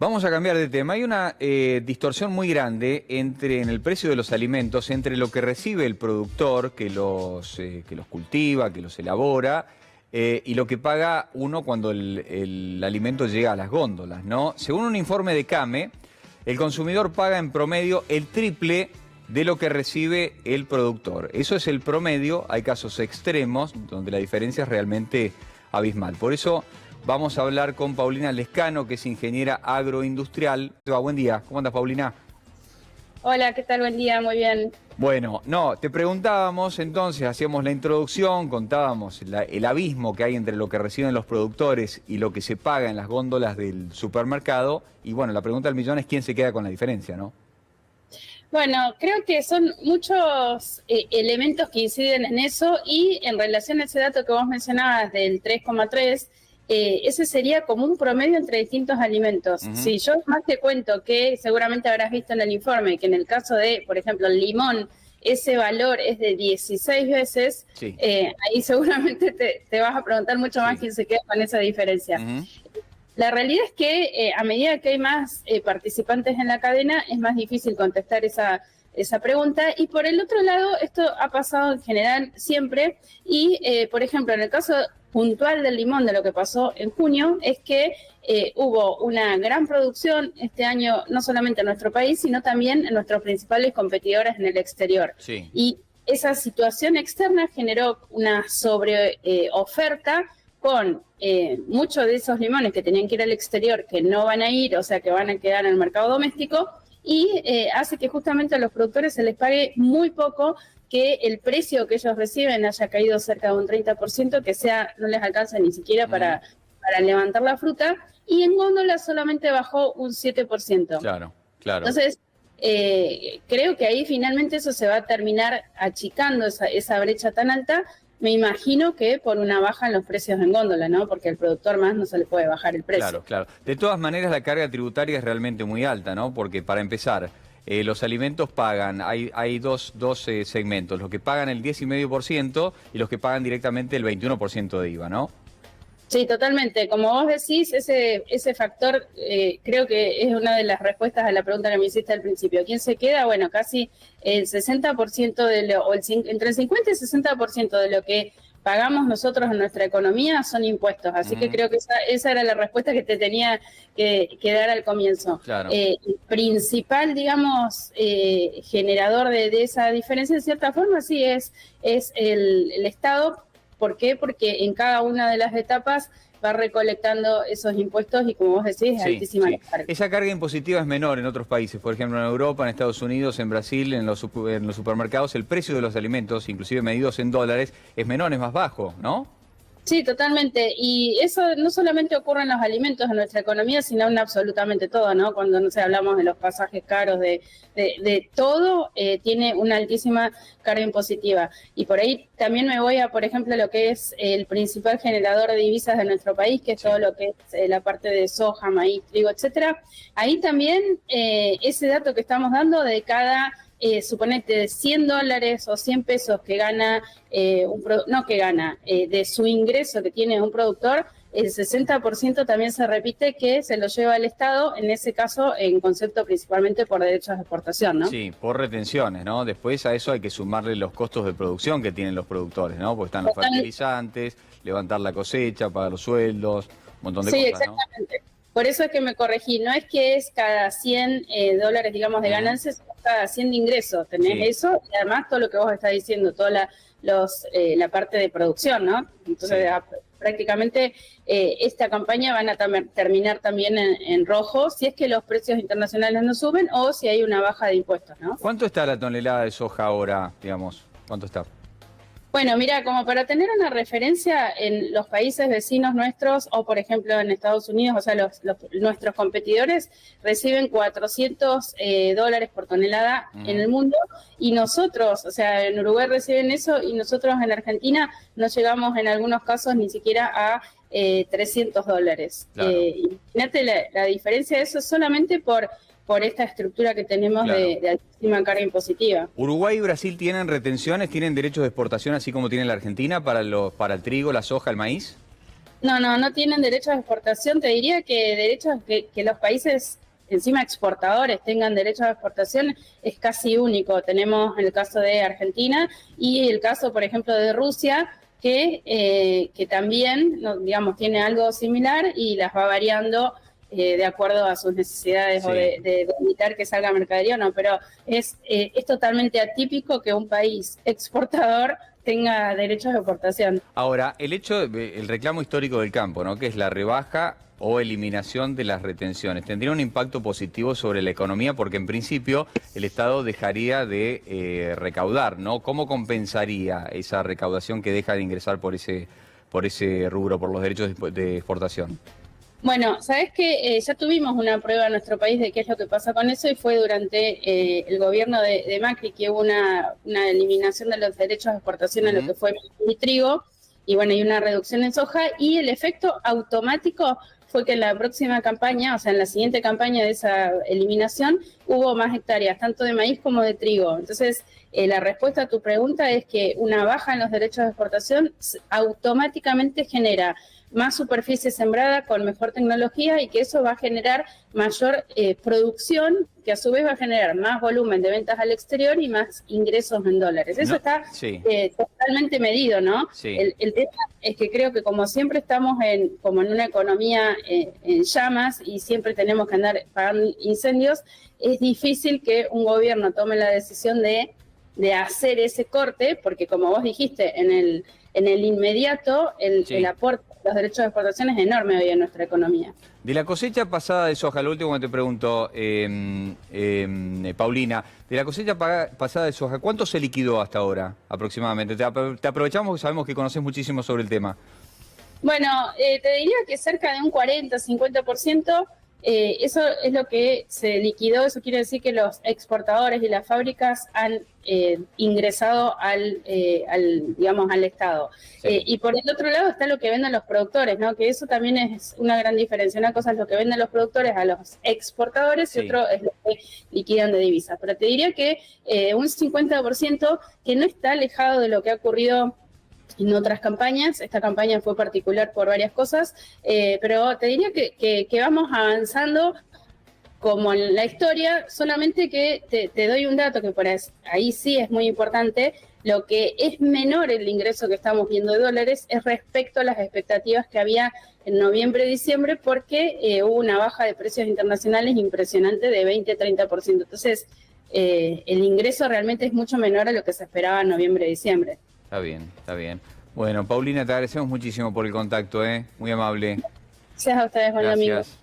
Vamos a cambiar de tema. Hay una distorsión muy grande en el precio de los alimentos entre lo que recibe el productor que los cultiva, que los elabora, y lo que paga uno cuando el alimento llega a las góndolas, ¿no? Según un informe de CAME, el consumidor paga en promedio el triple de lo que recibe el productor. Eso es el promedio. Hay casos extremos donde la diferencia es realmente abismal. Por eso vamos a hablar con Paulina Lescano, que es ingeniera agroindustrial. Buen día, ¿cómo andas, Paulina? Hola, ¿qué tal? Buen día, muy bien. Bueno, te preguntábamos entonces, hacíamos la introducción, contábamos el abismo que hay entre lo que reciben los productores y lo que se paga en las góndolas del supermercado. Y bueno, la pregunta del millón es quién se queda con la diferencia, ¿no? Bueno, creo que son muchos elementos que inciden en eso y en relación a ese dato que vos mencionabas del 3,3, ese sería como un promedio entre distintos alimentos. Si yo más te cuento que seguramente habrás visto en el informe que en el caso de, por ejemplo, el limón, ese valor es de 16 veces, Sí. Ahí seguramente te vas a preguntar mucho más quién se queda con esa diferencia. La realidad es que a medida que hay más participantes en la cadena, es más difícil contestar esa pregunta. Y por el otro lado, esto ha pasado en general siempre. Y, por ejemplo, en el caso puntual del limón, de lo que pasó en junio, es que hubo una gran producción este año, no solamente en nuestro país, sino también en nuestros principales competidores en el exterior. Sí. Y esa situación externa generó una sobreoferta con muchos de esos limones que tenían que ir al exterior, que no van a ir, o sea, que van a quedar en el mercado doméstico, y hace que justamente a los productores se les pague muy poco, que el precio que ellos reciben haya caído cerca de un 30%, que no les alcanza ni siquiera para levantar la fruta, y en góndola solamente bajó un 7%. Claro. Entonces, creo que ahí finalmente eso se va a terminar achicando, esa brecha tan alta. Me imagino que por una baja en los precios en góndola, ¿no? Porque al productor más no se le puede bajar el precio. Claro. De todas maneras, la carga tributaria es realmente muy alta, ¿no? Porque para empezar, los alimentos pagan, hay dos segmentos, los que pagan el 10,5% y los que pagan directamente el 21% de IVA, ¿no? Sí, totalmente. Como vos decís, ese factor creo que es una de las respuestas a la pregunta que me hiciste al principio. ¿Quién se queda? Bueno, casi el 60% entre el 50 y el 60% de lo que pagamos nosotros en nuestra economía son impuestos. Así que creo que esa era la respuesta que te tenía que dar al comienzo. Claro. El principal, digamos, generador de esa diferencia, en cierta forma, sí, es el Estado. ¿Por qué? Porque en cada una de las etapas va recolectando esos impuestos y, como vos decís, es altísima la carga. Esa carga impositiva es menor en otros países, por ejemplo en Europa, en Estados Unidos, en Brasil, en los supermercados, el precio de los alimentos, inclusive medidos en dólares, es menor, es más bajo, ¿no? Sí, totalmente. Y eso no solamente ocurre en los alimentos de nuestra economía, sino en absolutamente todo, ¿no? Cuando no sé, hablamos de los pasajes caros, de todo, tiene una altísima carga impositiva. Y por ahí también me voy a, por ejemplo, lo que es el principal generador de divisas de nuestro país, que es todo lo que es la parte de soja, maíz, trigo, etcétera. Ahí también ese dato que estamos dando de cada suponete de $100 o 100 pesos que gana, de su ingreso que tiene un productor, el 60% también se repite que se lo lleva al Estado, en ese caso en concepto principalmente por derechos de exportación, ¿no? Sí, por retenciones, ¿no? Después a eso hay que sumarle los costos de producción que tienen los productores, ¿no? Porque están los fertilizantes, levantar la cosecha, pagar los sueldos, un montón de cosas, ¿no? Sí, exactamente. Por eso es que me corregí, no es que es cada 100 dólares, digamos, de ganancias, sino cada 100 de ingresos. Tenés eso y además todo lo que vos estás diciendo, toda la parte de producción, ¿no? Entonces, prácticamente esta campaña van a terminar también en rojo si es que los precios internacionales no suben o si hay una baja de impuestos, ¿no? ¿Cuánto está la tonelada de soja ahora, digamos? ¿Cuánto está? Bueno, mira, como para tener una referencia en los países vecinos nuestros o, por ejemplo, en Estados Unidos, o sea, nuestros competidores reciben $400 por tonelada en el mundo y nosotros, o sea, en Uruguay reciben eso y nosotros en Argentina no llegamos en algunos casos ni siquiera a $300. Claro. Imagínate la diferencia de eso solamente por esta estructura que tenemos de altísima carga impositiva. ¿Uruguay y Brasil tienen retenciones, tienen derechos de exportación así como tiene la Argentina para el trigo, la soja, el maíz? No tienen derechos de exportación. Te diría que derechos que los países encima exportadores tengan derechos de exportación es casi único. Tenemos el caso de Argentina y el caso, por ejemplo, de Rusia, que también, digamos, tiene algo similar y las va variando de acuerdo a sus necesidades, Sí. o de evitar que salga mercadería o no, pero es totalmente atípico que un país exportador tenga derechos de exportación. Ahora, el reclamo histórico del campo, ¿no? Que es la rebaja o eliminación de las retenciones, ¿tendría un impacto positivo sobre la economía? Porque en principio el Estado dejaría de recaudar, ¿no? ¿Cómo compensaría esa recaudación que deja de ingresar por ese rubro, por los derechos de exportación? Bueno, sabes que ya tuvimos una prueba en nuestro país de qué es lo que pasa con eso, y fue durante el gobierno de Macri, que hubo una eliminación de los derechos de exportación en lo que fue el trigo, y bueno, y una reducción en soja, y el efecto automático fue que en la próxima campaña, o sea, en la siguiente campaña de esa eliminación, hubo más hectáreas, tanto de maíz como de trigo. Entonces, la respuesta a tu pregunta es que una baja en los derechos de exportación automáticamente genera más superficie sembrada con mejor tecnología, y que eso va a generar mayor producción, que a su vez va a generar más volumen de ventas al exterior y más ingresos en dólares. Eso está totalmente medido, ¿no? Sí. El tema es que creo que, como siempre estamos como en una economía en llamas y siempre tenemos que andar pagando incendios, es difícil que un gobierno tome la decisión de hacer ese corte, porque como vos dijiste, en el inmediato el aporte a los derechos de exportación es enorme hoy en nuestra economía. De la cosecha pasada de soja, lo último que te pregunto, Paulina, de la cosecha pasada de soja, ¿cuánto se liquidó hasta ahora aproximadamente? Te aprovechamos porque sabemos que conoces muchísimo sobre el tema. Bueno, te diría que cerca de un 40-50%. Eso es lo que se liquidó. Eso quiere decir que los exportadores y las fábricas han ingresado digamos, al Estado. Sí. Y por el otro lado está lo que venden los productores, ¿no? Que eso también es una gran diferencia. Una cosa es lo que venden los productores a los exportadores, y otro es lo que liquidan de divisas. Pero te diría que un 50% que no está alejado de lo que ha ocurrido en otras campañas. Esta campaña fue particular por varias cosas, pero te diría que vamos avanzando como en la historia, solamente que te doy un dato que por ahí sí es muy importante. Lo que es menor el ingreso que estamos viendo de dólares es respecto a las expectativas que había en noviembre-diciembre, porque hubo una baja de precios internacionales impresionante de 20-30%. Entonces, el ingreso realmente es mucho menor a lo que se esperaba en noviembre-diciembre. Está bien, está bien. Bueno, Paulina, te agradecemos muchísimo por el contacto, muy amable. Gracias a ustedes, buen amigo. Gracias.